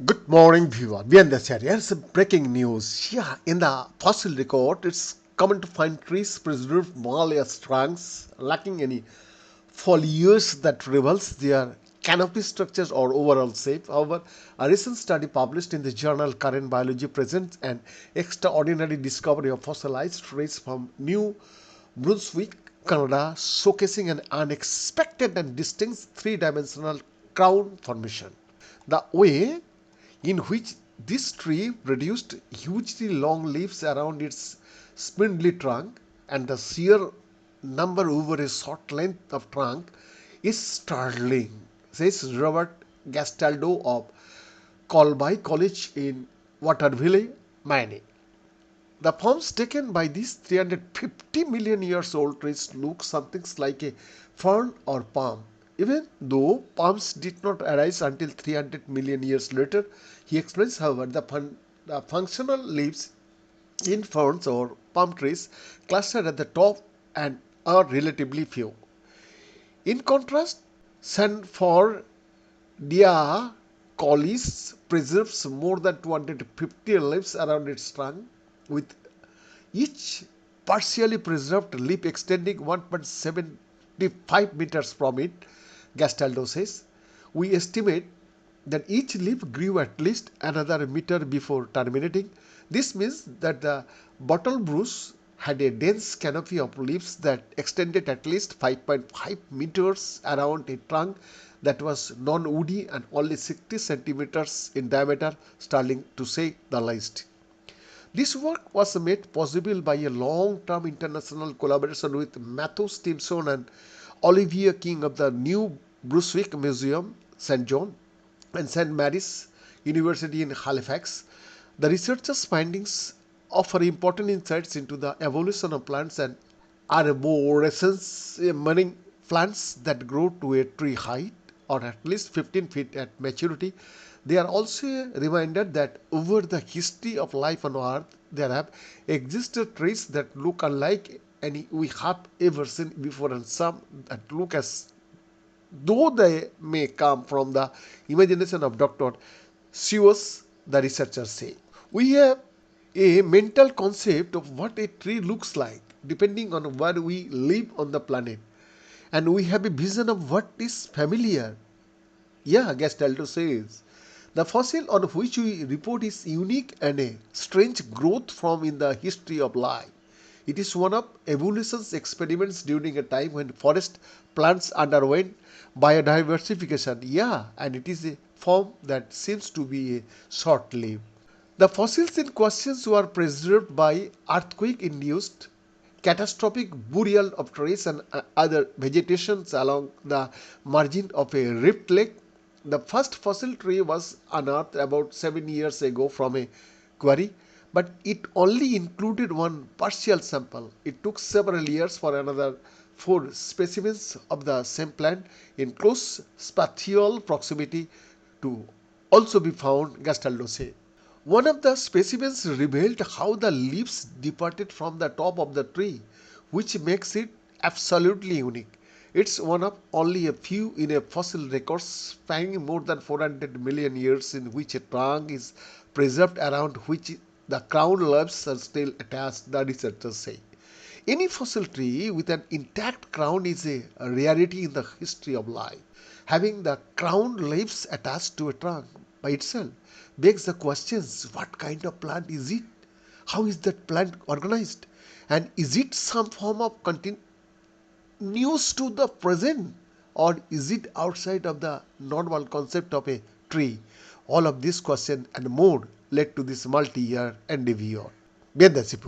Good morning, viewer. Behind the chair, here's breaking news. Yeah, in the fossil record, it's common to find trees preserved more as trunks, lacking any foliage that reveals their canopy structures or overall shape. However, a recent study published in the journal Current Biology presents an extraordinary discovery of fossilized trees from New Brunswick, Canada, showcasing an unexpected and distinct three-dimensional crown formation. The way in which this tree produced hugely long leaves around its spindly trunk and the sheer number over a short length of trunk is startling, says Robert Gastaldo of Colby College in Waterville, Maine. The forms taken by these 350 million years old trees look something like a fern or palm. Even though palms did not arise until 300 million years later, he explains, however, the functional leaves in ferns or palm trees clustered at the top and are relatively few. In contrast, Sanford Dia Collis preserves more than 250 leaves around its trunk, with each partially preserved leaf extending 1.75 meters from it, Gastaldo says. We estimate that each leaf grew at least another meter before terminating. This means that the bottle brush had a dense canopy of leaves that extended at least 5.5 meters around a trunk that was non-woody and only 60 centimeters in diameter, starting to say the least. This work was made possible by a long-term international collaboration with Matthew Stimson and Olivia King of the New Brunswick Museum, St. John, and St. Mary's University in Halifax. The researchers' findings offer important insights into the evolution of plants and arborescence, meaning plants that grow to a tree height or at least 15 feet at maturity. They are also a reminder that over the history of life on Earth, there have existed trees that look unlike any we have ever seen before, and some that look as though they may come from the imagination of Dr. Seuss, the researchers say. We have a mental concept of what a tree looks like depending on where we live on the planet, and we have a vision of what is familiar. Yeah, Gastaldo says. The fossil on which we report is unique and a strange growth from in the history of life. It is one of evolution's experiments during a time when forest plants underwent biodiversification. Yeah, and it is a form that seems to be short-lived. The fossils in question were preserved by earthquake-induced catastrophic burial of trees and other vegetations along the margin of a rift lake. The first fossil tree was unearthed about 7 years ago from a quarry, but it only included one partial sample. It took several years for another four specimens of the same plant in close spatial proximity to also be found, Gastaldo said. One of the specimens revealed how the leaves departed from the top of the tree, which makes it absolutely unique. It's one of only a few in a fossil record spanning more than 400 million years in which a trunk is preserved around which the crown leaves are still attached, the researchers say. Any fossil tree with an intact crown is a rarity in the history of life. Having the crown leaves attached to a trunk by itself begs the questions: what kind of plant is it? How is that plant organized? And is it some form of continuous to the present? Or is it outside of the normal concept of a tree? All of these questions and more led to this multi-year endeavor. Bien, that's it.